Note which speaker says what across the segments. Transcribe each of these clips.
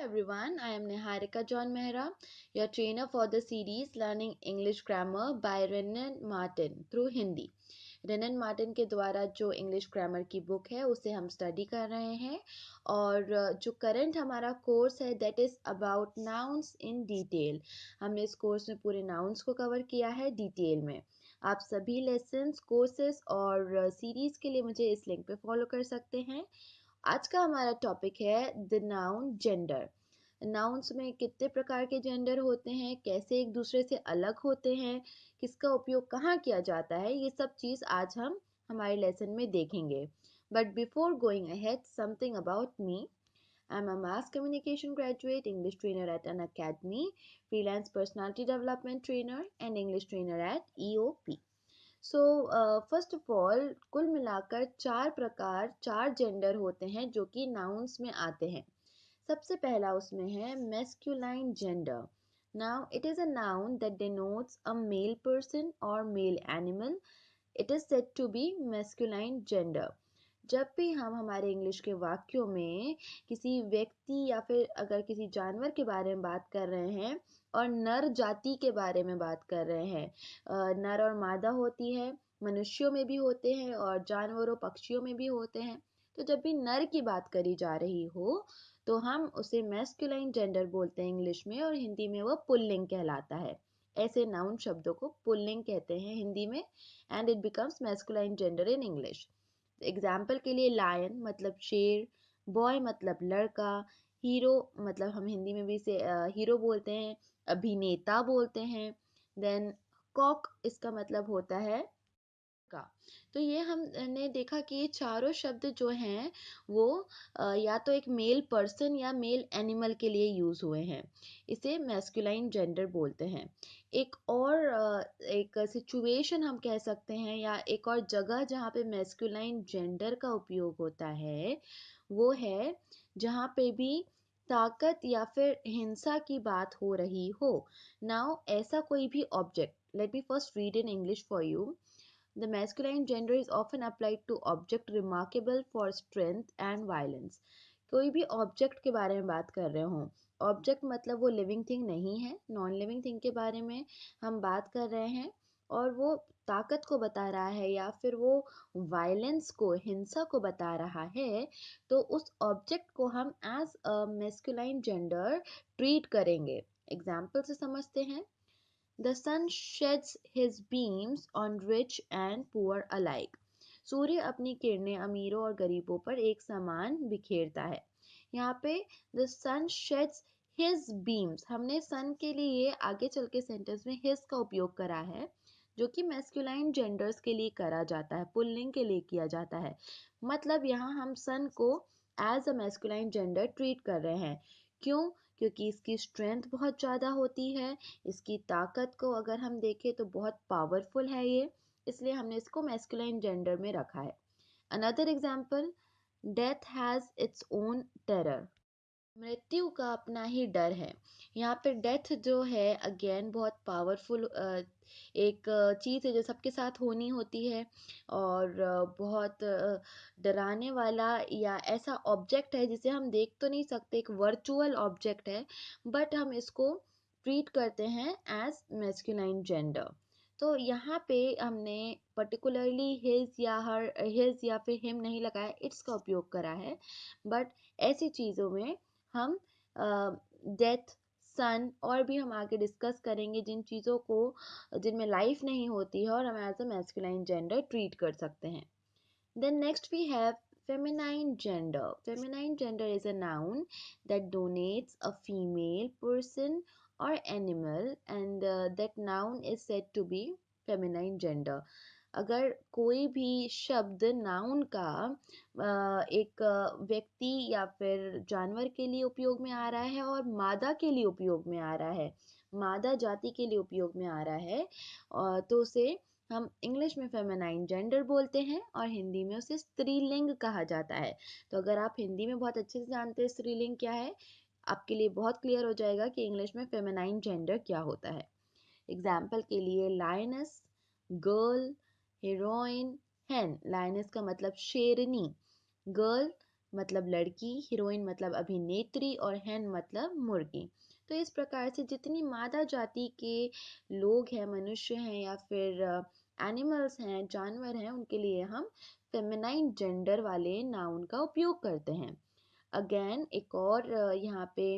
Speaker 1: Everyone, I am Niharika John Mehra, your trainer for the series Learning English Grammar by Renan Martin through Hindi. Renan Martin के द्वारा जो English grammar की book है उसे हम study कर रहे हैं और जो करंट हमारा कोर्स है that is about nouns in detail. हमने इस कोर्स में पूरे नाउन्स को कवर किया है डिटेल में। आप सभी लेसन्स कोर्सेज और सीरीज़ के लिए मुझे इस लिंक पे फॉलो कर सकते हैं। आज का हमारा टॉपिक है द नाउन जेंडर। नाउन्स में कितने प्रकार के जेंडर होते हैं, कैसे एक दूसरे से अलग होते हैं, किसका उपयोग कहाँ किया जाता है, ये सब चीज़ आज हम हमारे लेसन में देखेंगे। But before going ahead something about me, I'm a mass communication graduate, English trainer at an academy, freelance personality development trainer, and English trainer at EOP. So first of all कुल मिलाकर चार gender होते हैं जो कि nouns में आते हैं। सबसे पहला उसमें है masculine gender. Now it is a noun that denotes a male person और male animal. It is said to be masculine gender. जब भी हम हमारे इंग्लिश के वाक्यों में किसी व्यक्ति या फिर अगर किसी जानवर के बारे में बात कर रहे हैं और नर जाति के बारे में बात कर रहे हैं, नर और मादा होती है, मनुष्यों में भी होते हैं और जानवरों पक्षियों में भी होते हैं। तो जब भी नर की बात करी जा रही हो तो हम उसे मैस्कुलाइन जेंडर बोलते हैं इंग्लिश में, और हिंदी में वो पुल्लिंग कहलाता है। ऐसे नाउन शब्दों को पुल्लिंग कहते हैं हिंदी में, and it becomes masculine gender in English. Example के लिए लायन मतलब शेर, बॉय मतलब लड़का, हीरो मतलब हम हिंदी में भी इसे हीरो बोलते हैं, अभिनेता बोलते हैं। देन कॉक इसका मतलब होता है का। तो ये हमने देखा कि ये चारों शब्द जो हैं वो या तो एक मेल पर्सन या मेल एनिमल के लिए यूज़ हुए हैं। इसे मैस्कुलाइन जेंडर बोलते हैं। एक और एक सिचुएशन हम कह सकते हैं या एक और जगह जहाँ पे मैस्कुलाइन जेंडर का उपयोग होता है वो है जहाँ पे भी ताकत या फिर हिंसा की बात हो रही हो। नाउ ऐसा कोई भी object, let me first read in English for you. The masculine gender is often applied to object remarkable for strength and violence. कोई भी ऑब्जेक्ट के बारे में बात कर रहे हो, ऑब्जेक्ट मतलब वो लिविंग थिंग नहीं है, नॉन लिविंग थिंग के बारे में हम बात कर रहे हैं और वो ताकत को बता रहा है या फिर वो वायलेंस को, हिंसा को बता रहा है, तो उस ऑब्जेक्ट को हम as a masculine gender treat करेंगे। एग्जाम्पल से समझते हैं। The sun sheds his beams on rich and poor alike. सूर्य अपनी किरणें अमीरों और गरीबों पर एक समान बिखेरता है। यहाँ पे the sun sheds his beams, हमने sun के लिए आगे चल के सेंटेंस में his का उपयोग करा है जो कि मैस्कुलाइन जेंडर्स के लिए करा जाता है, पुल्लिंग के लिए किया जाता है। मतलब यहाँ हम सन को as a masculine gender treat कर रहे हैं। क्यों? क्योंकि इसकी स्ट्रेंथ बहुत ज़्यादा होती है, इसकी ताकत को अगर हम देखें तो बहुत पावरफुल है ये, इसलिए हमने इसको मैस्कुलाइन जेंडर में रखा है। Another example, death has its own terror. मृत्यु का अपना ही डर है। यहाँ पे डेथ जो है अगेन बहुत पावरफुल एक चीज़ है जो सबके साथ होनी होती है और बहुत डराने वाला या ऐसा ऑब्जेक्ट है जिसे हम देख तो नहीं सकते, एक वर्चुअल ऑब्जेक्ट है, बट हम इसको ट्रीट करते हैं एज मैस्कुलाइन जेंडर। तो यहाँ पे हमने पर्टिकुलरली हिज या हर, हिज या फिर हिम नहीं लगाया, इट्स का उपयोग करा है। बट ऐसी चीज़ों में हम डेथ, सन और भी हम आगे डिस्कस करेंगे जिन चीज़ों को, जिनमें लाइफ नहीं होती है और हम as a masculine gender treat कर सकते हैं। Then next we have feminine gender. Feminine gender is a noun that denotes a female person or animal, and that noun is said to be feminine gender. अगर कोई भी शब्द noun का एक व्यक्ति या फिर जानवर के लिए उपयोग में आ रहा है और मादा के लिए उपयोग में आ रहा है, मादा जाति के लिए उपयोग में आ रहा है, तो उसे हम इंग्लिश में फेमिनाइन जेंडर बोलते हैं और हिंदी में उसे स्त्रीलिंग कहा जाता है। तो अगर आप हिंदी में बहुत अच्छे से जानते हैं स्त्रीलिंग क्या है, आपके लिए बहुत क्लियर हो जाएगा कि इंग्लिश में फेमिनाइन जेंडर क्या होता है। एग्जाम्पल के लिए लायनस, गर्ल, हीरोइन, हैन। लायनस का मतलब शेरनी, गर्ल मतलब लड़की, हीरोइन मतलब अभिनेत्री और hen मतलब मुर्गी। तो इस प्रकार से जितनी मादा जाति के लोग हैं, मनुष्य हैं या फिर एनिमल्स हैं, जानवर हैं, उनके लिए हम फेमिनाइन जेंडर वाले नाउन का उपयोग करते हैं। अगेन एक और यहाँ पे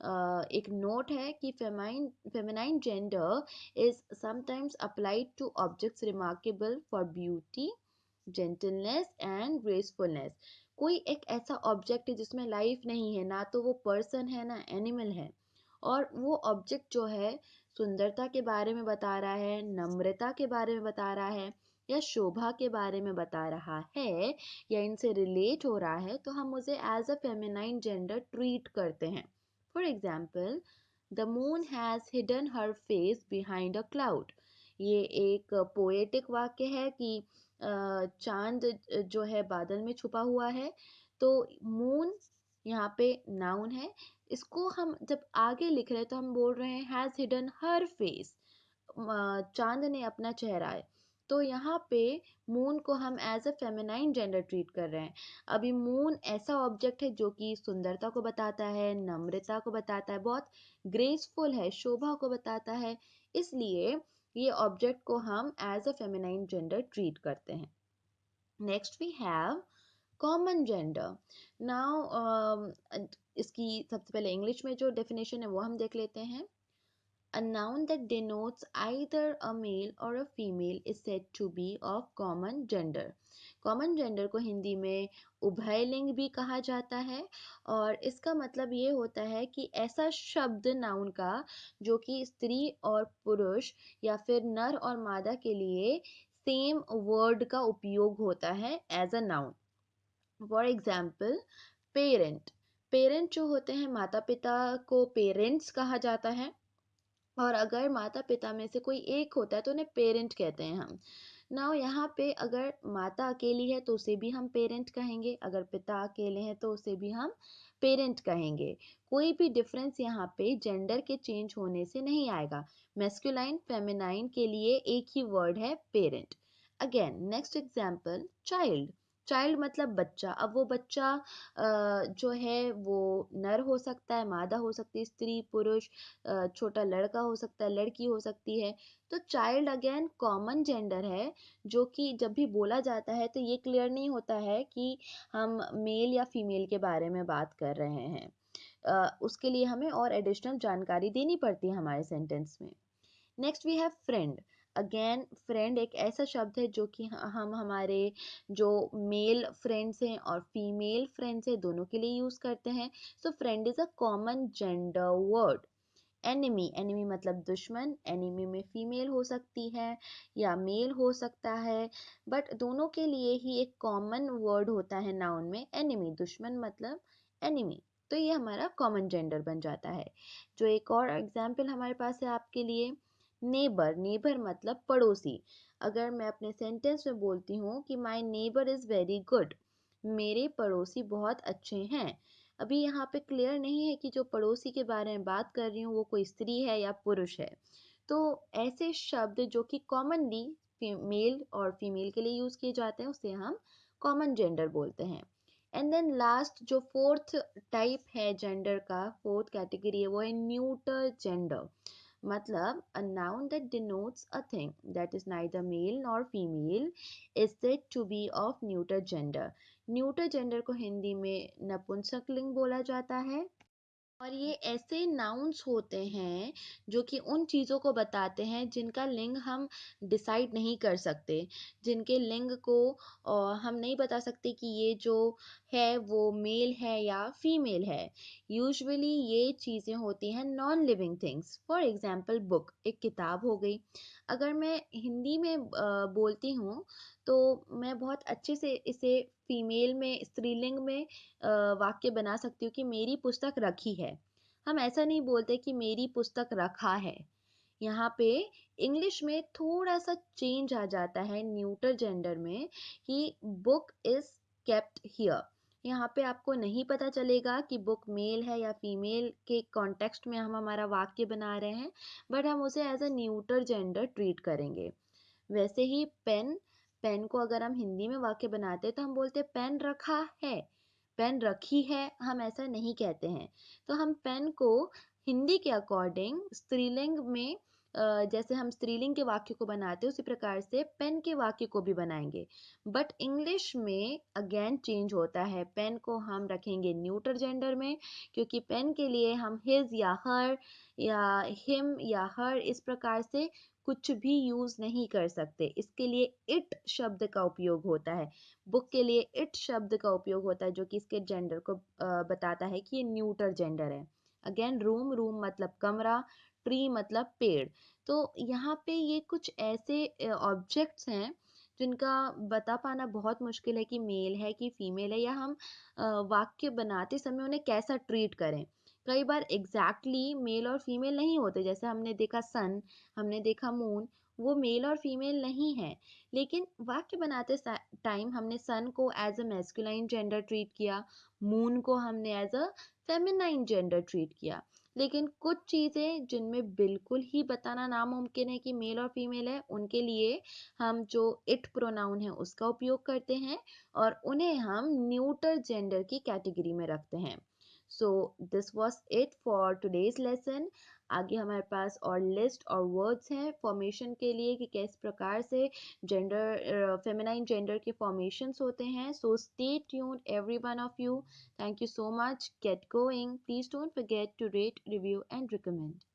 Speaker 1: एक नोट है कि feminine gender is sometimes applied to objects remarkable for beauty, gentleness and gracefulness. कोई एक ऐसा ऑब्जेक्ट है जिसमें लाइफ नहीं है, ना तो वो पर्सन है ना एनिमल है, और वो ऑब्जेक्ट जो है सुंदरता के बारे में बता रहा है, नम्रता के बारे में बता रहा है, या शोभा के बारे में बता रहा है, या इनसे रिलेट हो रहा है, तो हम उसे as a feminine gender treat करते हैं। For example, the moon has hidden her face behind a cloud. ये एक पोएटिक वाक्य है कि चांद जो है बादल में छुपा हुआ है। तो मून यहाँ पे नाउन है, इसको हम जब आगे लिख रहे हैं तो हम बोल रहे हैं हैज़ हिडन हर फेस, चांद ने अपना चेहरा है। तो यहाँ पे मून को हम as a feminine gender treat कर रहे हैं। अभी मून ऐसा ऑब्जेक्ट है जो कि सुंदरता को बताता है, नम्रता को बताता है, बहुत ग्रेसफुल है, शोभा को बताता है, इसलिए ये ऑब्जेक्ट को हम as a feminine gender treat करते हैं। Next we have common gender. Now इसकी सबसे पहले इंग्लिश में जो डेफिनेशन है वो हम देख लेते हैं। A noun that denotes either a male or a female is said to be of common gender. Common gender को हिंदी में उभयलिंग भी कहा जाता है, और इसका मतलब ये होता है कि ऐसा शब्द नाउन का जो कि स्त्री और पुरुष या फिर नर और मादा के लिए सेम वर्ड का उपयोग होता है as a noun. For example, parent. Parent जो होते हैं, माता पिता को पेरेंट्स कहा जाता है, और अगर माता पिता में से कोई एक होता है तो उन्हें पेरेंट कहते हैं हम। नाउ यहाँ पे अगर माता अकेली है तो उसे भी हम पेरेंट कहेंगे, अगर पिता अकेले हैं तो उसे भी हम पेरेंट कहेंगे। कोई भी डिफरेंस यहाँ पे जेंडर के चेंज होने से नहीं आएगा। मैस्कुलाइन फेमिनाइन के लिए एक ही वर्ड है, parent. Again next example, child. Child मतलब बच्चा। अब वो बच्चा जो है वो नर हो सकता है, मादा हो सकती है, स्त्री पुरुष, छोटा लड़का हो सकता है, लड़की हो सकती है। तो चाइल्ड अगेन कॉमन जेंडर है, जो कि जब भी बोला जाता है तो ये क्लियर नहीं होता है कि हम मेल या फीमेल के बारे में बात कर रहे हैं। उसके लिए हमें और एडिशनल जानकारी देनी पड़ती है हमारे सेंटेंस में। Next we have friend. Again friend एक ऐसा शब्द है जो कि हम हमारे जो मेल फ्रेंड्स हैं और फीमेल फ्रेंड्स हैं दोनों के लिए यूज़ करते हैं। So friend is a common gender word. Enemy, enemy मतलब दुश्मन। एनिमी में फीमेल हो सकती है या मेल हो सकता है, बट दोनों के लिए ही एक कॉमन वर्ड होता है नाउन में, एनिमी। दुश्मन मतलब एनिमी। तो ये हमारा कॉमन जेंडर बन जाता है। जो एक और एग्जाम्पल हमारे पास है आपके लिए, नेबर। नेबर मतलब पड़ोसी। अगर मैं अपने सेंटेंस में बोलती हूँ कि my neighbour is very good, मेरे पड़ोसी बहुत अच्छे हैं, अभी यहाँ पे क्लियर नहीं है कि जो पड़ोसी के बारे में बात कर रही हूँ वो कोई स्त्री है या पुरुष है। तो ऐसे शब्द जो कि कॉमनली मेल और फीमेल के लिए यूज़ किए जाते हैं उसे हम कॉमन जेंडर बोलते हैं। एंड देन लास्ट जो फोर्थ टाइप है जेंडर का, फोर्थ कैटेगरी है, वो है न्यूटर जेंडर। मतलब a noun that denotes a thing that is neither male nor female is said to be of neuter gender. Neuter gender को हिंदी में नपुंसकलिंग बोला जाता है, और ये ऐसे नाउन्स होते हैं जो कि उन चीज़ों को बताते हैं जिनका लिंग हम डिसाइड नहीं कर सकते, जिनके लिंग को हम नहीं बता सकते कि ये जो है वो मेल है या फीमेल है। यूजुअली ये चीज़ें होती हैं non living things. For example book, एक किताब हो गई। अगर मैं हिंदी में बोलती हूँ तो मैं बहुत अच्छे से इसे फीमेल में, स्त्रीलिंग में वाक्य बना सकती हूँ कि मेरी पुस्तक रखी है। हम ऐसा नहीं बोलते कि मेरी पुस्तक रखा है। यहाँ पे इंग्लिश में थोड़ा सा चेंज आ जाता है न्यूटर जेंडर में कि बुक इज केप्ट हियर। यहाँ पे आपको नहीं पता चलेगा कि बुक मेल है या फीमेल के कॉन्टेक्स्ट में हम हमारा वाक्य बना रहे हैं, बट हम उसे as a neuter gender treat करेंगे। वैसे ही पेन, पेन को अगर हम हिंदी में वाक्य बनाते हैं तो हम बोलते हैं पेन रखा है। पेन रखी है, हम ऐसा नहीं कहते हैं। तो हम पेन को हिंदी के अकॉर्डिंग स्त्रीलिंग में जैसे हम स्त्रीलिंग के वाक्य को बनाते हैं उसी प्रकार से पेन के वाक्य को भी बनाएंगे। बट इंग्लिश में अगेन चेंज होता है, पेन को हम रखेंगे न्यूटर जेंडर में, क्योंकि पेन के लिए हम हिज या हर या हिम या हर इस प्रकार से कुछ भी यूज नहीं कर सकते। इसके लिए इट शब्द का उपयोग होता है। बुक के लिए इट शब्द का उपयोग होता है जो कि इसके जेंडर को बताता है कि ये न्यूटर जेंडर है। अगेन रूम, रूम मतलब कमरा, ट्री मतलब पेड़। तो यहाँ पे ये कुछ ऐसे ऑब्जेक्ट्स हैं जिनका बता पाना बहुत मुश्किल है कि मेल है कि फीमेल है, या हम वाक्य बनाते समय उन्हें कैसा ट्रीट करें। कई बार एग्जैक्टली मेल और फीमेल नहीं होते, जैसे हमने देखा सन, हमने देखा मून, वो मेल और फीमेल नहीं है। लेकिन वाक्य बनाते टाइम हमने सन को as a masculine gender treat किया, मून को हमने as a feminine gender treat किया। लेकिन कुछ चीज़ें जिनमें बिल्कुल ही बताना नामुमकिन है कि मेल और फीमेल है, उनके लिए हम जो इट प्रोनाउन है उसका उपयोग करते हैं और उन्हें हम न्यूटर जेंडर की कैटेगरी में रखते हैं। So this was it for today's lesson. आगे हमारे पास और लिस्ट और वर्ड्स हैं फॉर्मेशन के लिए कि किस प्रकार से जेंडर फेमिनाइन जेंडर के फॉर्मेशंस होते हैं। So stay tuned every one of you. Thank you so much. Get going. Please don't forget to rate, review, and recommend.